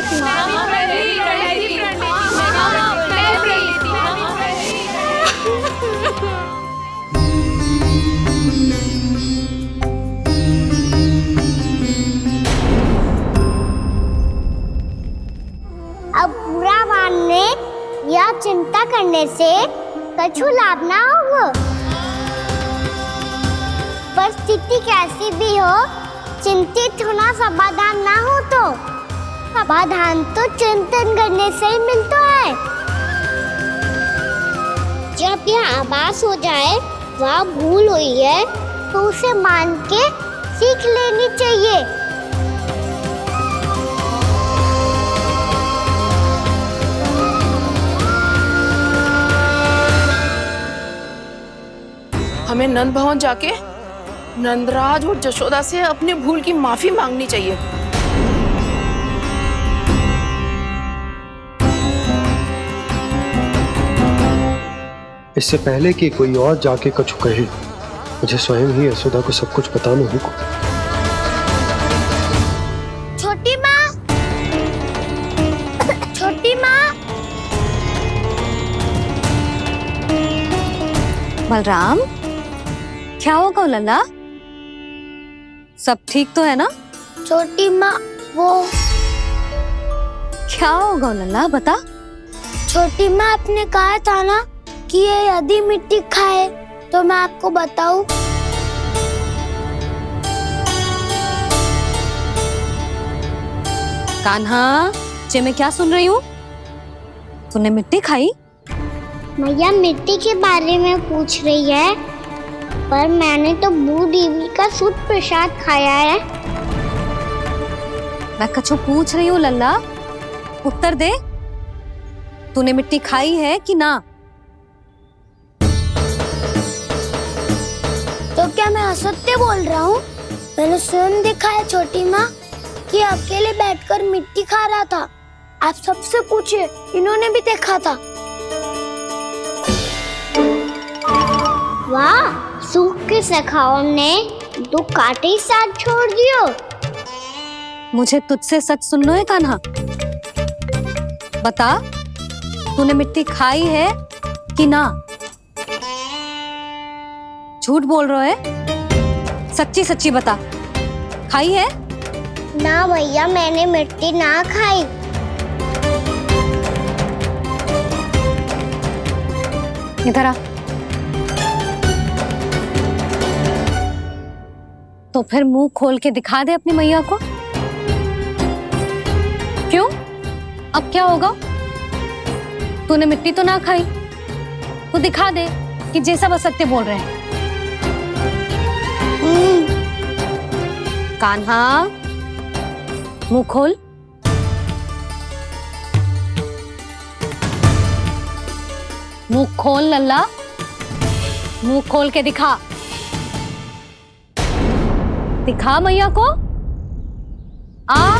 अब बुरा मानने या चिंता करने से कछु लाभ ना होगा। परिस्थिति कैसी भी हो, चिंतित होना समाधान ना हो तो समाधान तो चिंतन करने से ही मिलता है। जब यह आभास हो जाए वह भूल हुई है तो उसे मान के सीख लेनी चाहिए। हमें नंद भवन जाके नंदराज और जशोदा से अपनी भूल की माफी मांगनी चाहिए। इससे पहले कि कोई और जाके कछु कहे, मुझे स्वयं ही यशोदा को सब कुछ बताना होगा। छोटी माँ, छोटी माँ। बलराम, क्या होगा लल्ला? सब ठीक तो है ना? छोटी माँ, वो क्या होगा लल्ला, बता। छोटी माँ, आपने कहा था ना कि ये यदि मिट्टी खाए तो मैं आपको बताऊं। कान्हा, जे मैं क्या सुन रही हूँ? तूने मिट्टी खाई? मैया मिट्टी के बारे में पूछ रही है, पर मैंने तो भूदेवी का शुद्ध प्रसाद खाया है। मैं कछु पूछ रही हूँ लल्ला, उत्तर दे। तूने मिट्टी खाई है कि ना? तो क्या मैं असत्य बोल रहा हूँ? मैंने स्वयं देखा है छोटी माँ कि अकेले बैठकर मिट्टी खा रहा था। आप सबसे पूछिए, इन्होंने भी देखा था। वाह, सूख के सखाओं ने दो कांटे ही साथ छोड़ दियो। मुझे तुझसे सच सुनना है कान्हा। बता, तूने मिट्टी खाई है कि ना? झूठ बोल रहा है, सच्ची सच्ची बता, खाई है? ना भैया, मैंने मिट्टी ना खाई। इधर आ। तो फिर मुंह खोल के दिखा दे अपनी मैया को। क्यों? अब क्या होगा? तूने मिट्टी तो ना खाई, तो दिखा दे कि जैसा बस सत्य बोल रहे हैं। कान्हा, मुंह खोल। मुंह खोल लल्ला, मुंह खोल के दिखा। दिखा मैया को। आ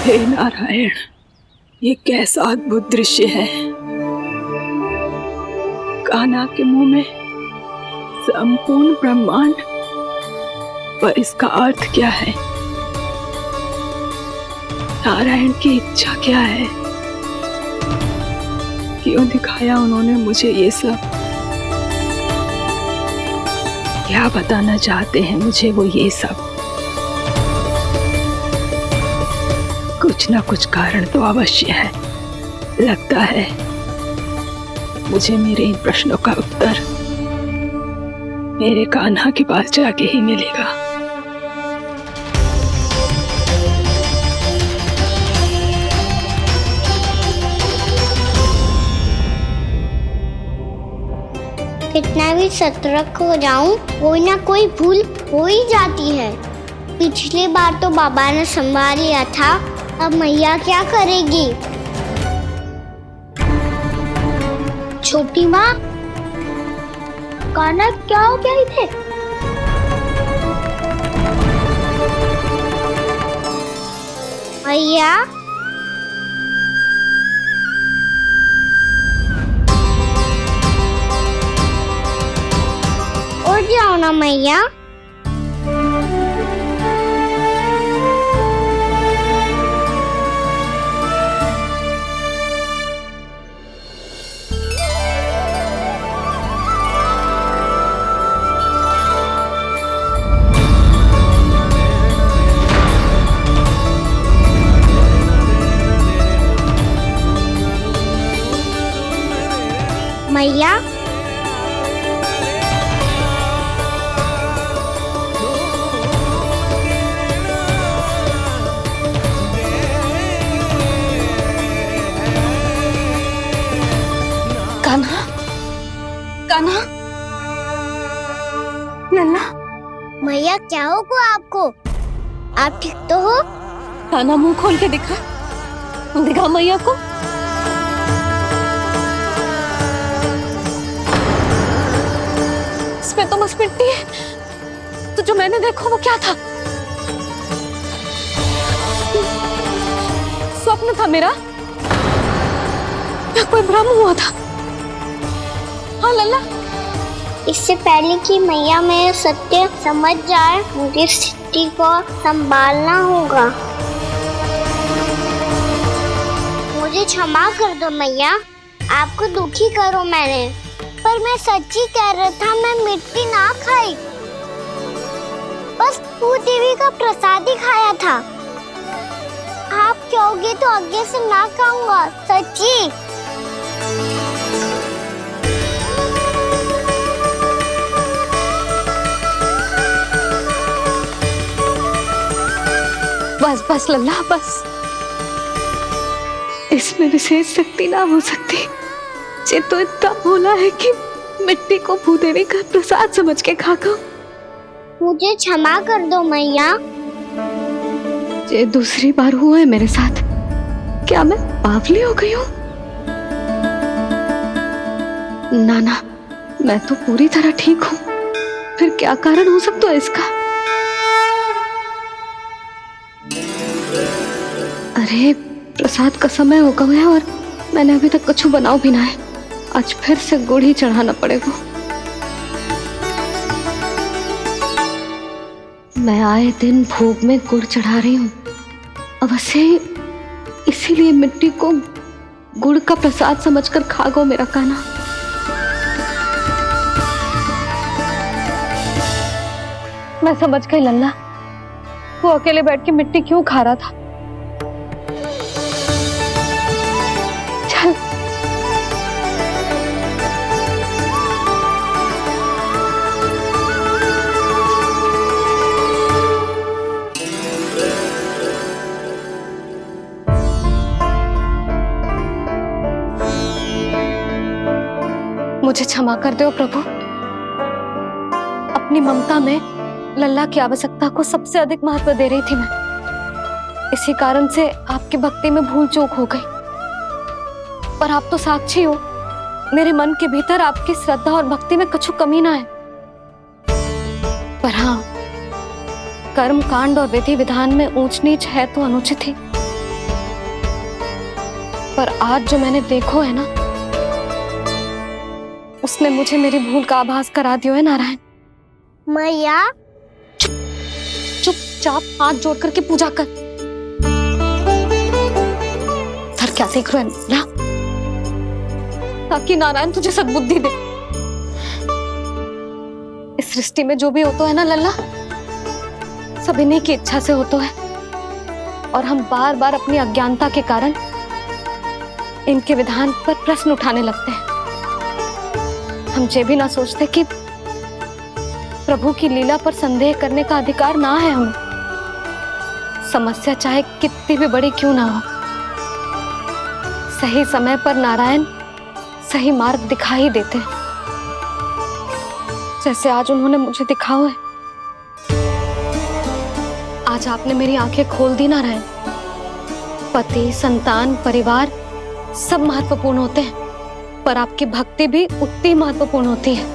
हे नारायण, ये कैसा अद्भुत दृश्य है। कान्हा के मुंह में संपूर्ण ब्रह्मांड, पर इसका अर्थ क्या है? नारायण की इच्छा क्या है? क्यों दिखाया उन्होंने मुझे ये सब? क्या बताना चाहते हैं मुझे वो ये सब? कुछ ना कुछ कारण तो अवश्य है। लगता है मुझे मेरे इन प्रश्नों का उत्तर मेरे कान्हा के पास जाके ही मिलेगा। कितना भी सतर्क हो जाऊं, कोई ना कोई भूल हो ही जाती है। पिछली बार तो बाबा ने संभाल लिया था, अब मैया क्या करेगी? छोटी माँ, कान्हा क्या हो गया इधर? मैया, उठ जाओ ना मैया। मैया, कान्हा, कान्हा, लल्ला। मैया क्या होगा आपको? आप ठीक तो हो? कान्हा, मुंह खोल के दिखा, दिखा मैया को। इसमें तो बस मिट्टी है, तो जो मैंने देखा वो क्या था? स्वप्न था मेरा या कोई भ्रम हुआ था? हाँ लल्ला, इससे पहले कि मैया में सत्य समझ जाए, मुझे स्थिति को संभालना होगा। मुझे क्षमा कर दो मैया, आपको दुखी करो मैंने, पर मैं सच्ची कह रहा था, मैं मिट्टी ना खाई, बस भू देवी का प्रसाद ही खाया था। आप कहोगे तो आगे से ना खाऊंगा, सच्ची। बस बस लल्ला, बस। इसमें विशेष शक्ति ना हो सकती। ये तो इतना भोला है कि मिट्टी को भूदेवी का प्रसाद समझ के खा गया। मुझे क्षमा कर दो मैया। ये दूसरी बार हुआ है मेरे साथ। क्या मैं बावली हो गई हूँ? ना ना, मैं तो पूरी तरह ठीक हूँ। फिर क्या कारण हो सकता है इसका? अरे प्रसाद का समय हो गया है और मैंने अभी तक कुछ बनाओ भी ना है। आज फिर से गुड़ ही चढ़ाना पड़ेगा। मैं आए दिन भोग में गुड़ चढ़ा रही हूँ, अवश्य इसीलिए मिट्टी को गुड़ का प्रसाद समझकर खा गो मेरा कान्हा। मैं समझ गई लल्ला, वो अकेले बैठ के मिट्टी क्यों खा रहा था। चल मुझे क्षमा कर दो प्रभु। अपनी ममता में लल्ला की आवश्यकता को सबसे अधिक महत्व दे रही थी मैं। इसी कारण से आपकी भक्ति में भूल चूक हो गई। पर आप तो साक्षी हो, मेरे मन के भीतर आपकी श्रद्धा और भक्ति में कुछ कमी ना है। पर हाँ, कर्म कांड और विधि विधान में ऊंच नीच है तो अनुचित ही। पर आज जो मैंने देखो है ना, उसने मुझे मेरी भूल का आभास करा दियो है नारायण। मैया चुपचाप हाथ जोड़ करके पूजा कर। सर क्या देख रहे हैं ना, ताकि नारायण तुझे सद्बुद्धि दे। इस सृष्टि में जो भी होता है ना लल्ला, सब इन्हीं की इच्छा से होता है, और हम बार बार अपनी अज्ञानता के कारण इनके विधान पर प्रश्न उठाने लगते हैं। हम ये भी ना सोचते कि प्रभु की लीला पर संदेह करने का अधिकार ना है हमें। समस्या चाहे कितनी भी बड़ी क्यों ना हो, सही समय पर नारायण सही मार्ग दिखा ही देते हैं, जैसे आज उन्होंने मुझे दिखाओ है। आज आपने मेरी आंखें खोल दी नारायण। पति, संतान, परिवार सब महत्वपूर्ण होते हैं, पर आपकी भक्ति भी उतनी महत्वपूर्ण होती है।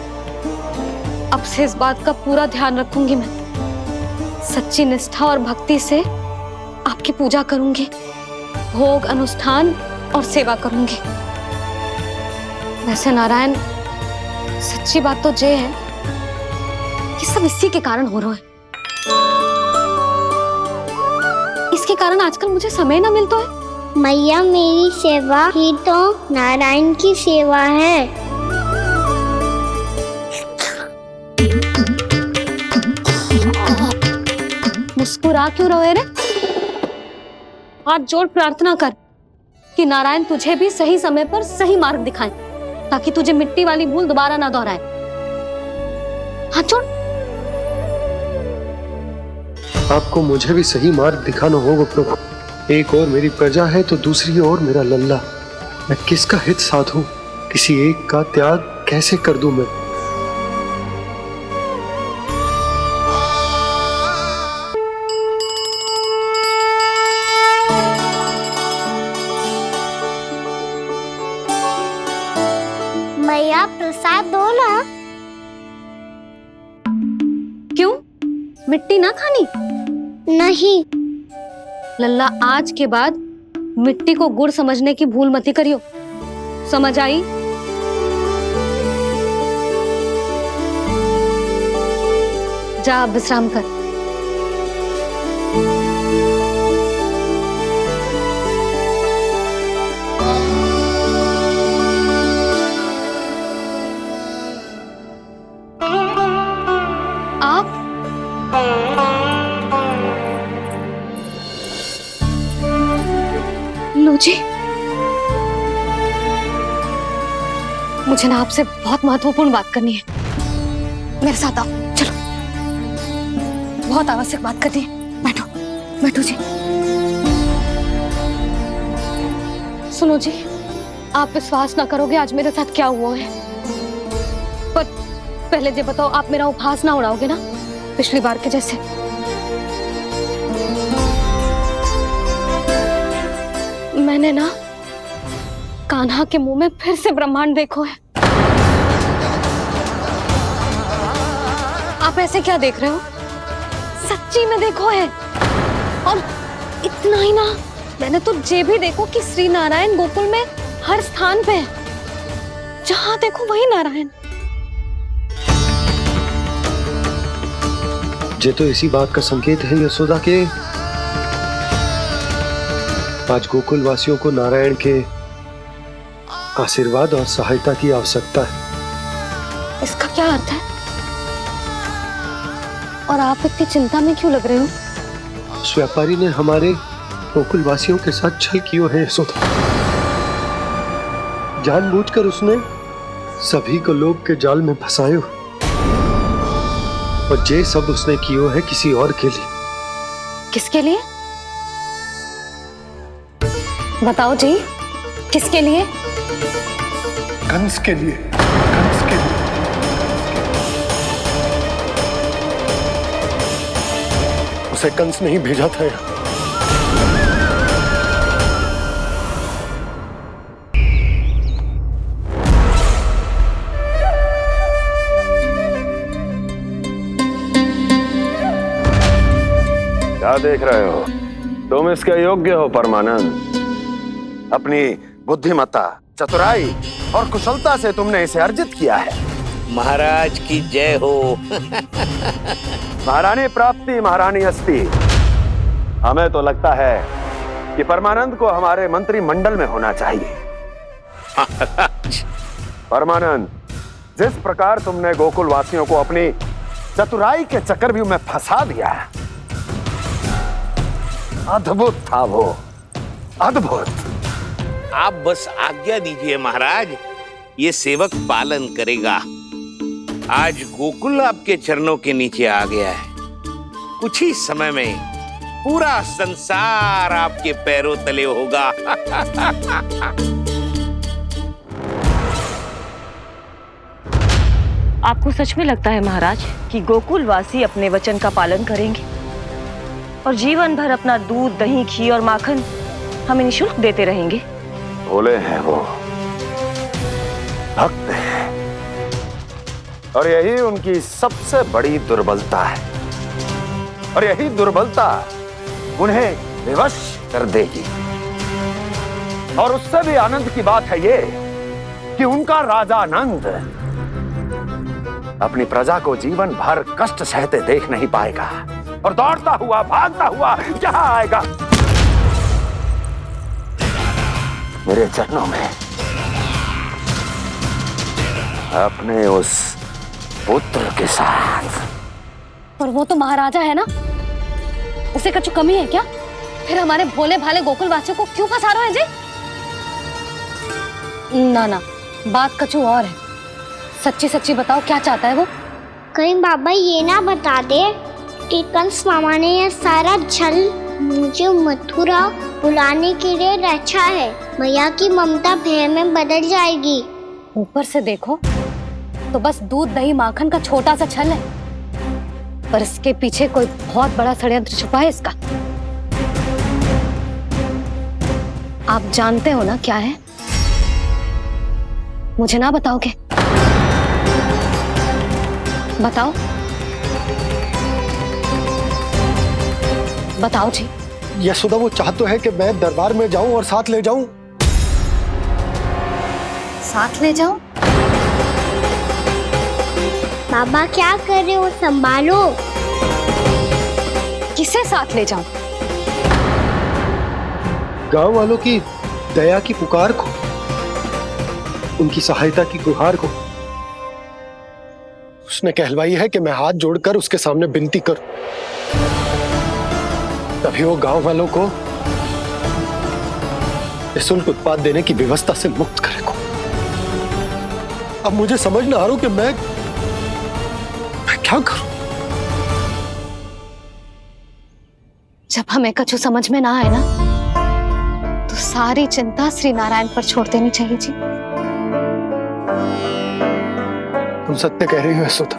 अब से इस बात का पूरा ध्यान रखूंगी मैं। सच्ची निष्ठा और भक्ति से आपकी पूजा करूंगी, भोग, अनुष्ठान और सेवा करूंगी। वैसे नारायण, सच्ची बात तो ये है कि सब इसी के कारण हो रहा है। इसके कारण आजकल मुझे समय ना मिलता है। मैया, मेरी सेवा ही तो नारायण की सेवा है। मुस्कुरा क्यों रहे रे? हाथ जोड़ प्रार्थना कर कि नारायण तुझे भी सही समय पर सही मार्ग दिखाएं, ताकि तुझे मिट्टी वाली भूल दोबारा ना दोहराए। हाथ जोड़। आपको मुझे भी सही मार्ग दिखाना होगा प्रभु। एक और मेरी प्रजा है तो दूसरी ओर मेरा लल्ला। मैं किसका हित साधूं? किसी एक का त्याग कैसे कर दूं मैं? मैया, प्रसाद दो ना। क्यों? मिट्टी ना खानी? नहीं। लल्ला, आज के बाद मिट्टी को गुड़ समझने की भूल मत करियो। समझ आई? जा विश्राम कर। आप लो जी, मुझे ना आपसे बहुत महत्वपूर्ण बात करनी है। मेरे साथ आओ, चलो। बहुत आवश्यक बात करनी है। बैठो, बैठो जी। सुनो जी, आप विश्वास ना करोगे आज मेरे साथ क्या हुआ है। पर पहले ये बताओ, आप मेरा उपहास ना उड़ाओगे ना, पिछली बार के जैसे? मैंने ना कान्हा के मुंह में फिर से ब्रह्मांड देखो है। आप ऐसे क्या देख रहे हो? सच्ची में देखो है। और इतना ही ना, मैंने तो ये भी देखो कि श्री नारायण गोकुल में हर स्थान पे है। जहां देखो वही नारायण। ये तो इसी बात का संकेत है यशोदा के आज गोकुल वासियों को नारायण के आशीर्वाद और सहायता की आवश्यकता है। इसका क्या अर्थ है? और आप इतनी चिंता में क्यों लग रहे हो? उस व्यापारी ने हमारे गोकुल वासियों के साथ छल किया है यशोदा। जानबूझकर उसने सभी को लोभ के जाल में फंसायो, और ये सब उसने किया है किसी और के लिए। किसके लिए? बताओ जी, किसके लिए? कंस के लिए। कंस के लिए। उसे कंस नहीं भेजा था यहाँ। क्या देख रहे हो? तुम इसके योग्य हो परमानंद। अपनी बुद्धिमत्ता, चतुराई और कुशलता से तुमने इसे अर्जित किया है। महाराज की जय हो। महारानी प्राप्ति महारानी अस्ति। हमें तो लगता है कि परमानंद को हमारे मंत्रिमंडल में होना चाहिए। परमानंद, जिस प्रकार तुमने गोकुल वासियों को अपनी चतुराई के चक्रव्यूह में फंसा दिया, अद्भुत था वो, अद्भुत। आप बस आज्ञा दीजिए महाराज, ये सेवक पालन करेगा। आज गोकुल आपके चरणों के नीचे आ गया है। कुछ ही समय में पूरा संसार आपके पैरों तले होगा। आपको सच में लगता है महाराज कि गोकुलवासी अपने वचन का पालन करेंगे और जीवन भर अपना दूध, दही, घी और माखन हमें निःशुल्क देते रहेंगे? भोले हैं वो, भक्त हैं, और यही उनकी सबसे बड़ी दुर्बलता है। और यही दुर्बलता उन्हें विवश कर देगी। और उससे भी आनंद की बात है ये कि उनका राजा नंद अपनी प्रजा को जीवन भर कष्ट सहते देख नहीं पाएगा और दौड़ता हुआ, भागता हुआ यहां आएगा मेरे चरणों में, अपने उस पुत्र के साथ। पर वो तो महाराजा है ना, उसे कुछ कमी है क्या? फिर हमारे भोले भाले गोकुल वासियों को क्यों फंसा रहे हैं जी? ना ना, बात कछु और है। सच्ची सच्ची बताओ, क्या चाहता है वो? कहीं बाबा ये ना बता दे कि कंस मामा ने ये सारा छल मुझे मथुरा बुलाने के लिए रचा है। मैया की ममता भय में बदल जाएगी। ऊपर से देखो तो बस दूध, दही, माखन का छोटा सा छल है, पर इसके पीछे कोई बहुत बड़ा षड्यंत्र छुपा है इसका। आप जानते हो ना क्या है? मुझे ना बताओगे? बताओ बताओ जी। यशोदा, वो चाहता है कि मैं दरबार में जाऊं और साथ ले जाऊं। साथ ले जाऊं? बाबा क्या कर रहे हो, संभालो। किसे साथ ले जाऊं? गांव वालों की दया की पुकार को, उनकी सहायता की गुहार को उसने कहलवाई है कि मैं हाथ जोड़कर उसके सामने विनती करूं, तभी वो गांव वालों को निःशुल्क उत्पाद देने की व्यवस्था से मुक्त करेगा। अब मुझे समझ ना आ रहा कि मैं क्या करूं। जब हमें कछु समझ में ना आए ना, तो सारी चिंता श्री नारायण पर छोड़ देनी चाहिए जी। तुम सत्य कह रही हो यशोदा,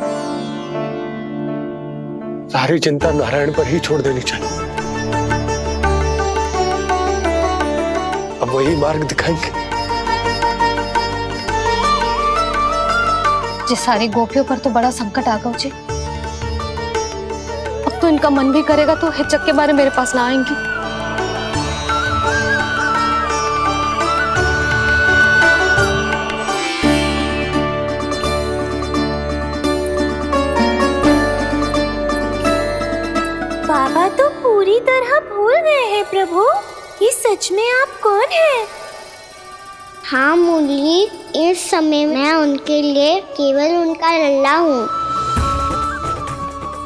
सारी चिंता नारायण पर ही छोड़ देनी चाहिए। अब वही मार्ग दिखाएंगे। जिस सारी गोपियों पर तो बड़ा संकट आ गया जी। अब तो इनका मन भी करेगा तो हिचक के बारे मेरे पास ना आएंगी। बाबा तो पूरी तरह भूल गए हैं प्रभु, ये सच में आप कौन हैं? हाँ मुरली, इस समय मैं उनके लिए केवल उनका लल्ला हूँ।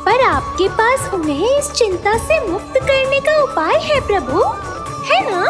पर आपके पास उन्हें इस चिंता से मुक्त करने का उपाय है प्रभु, है ना?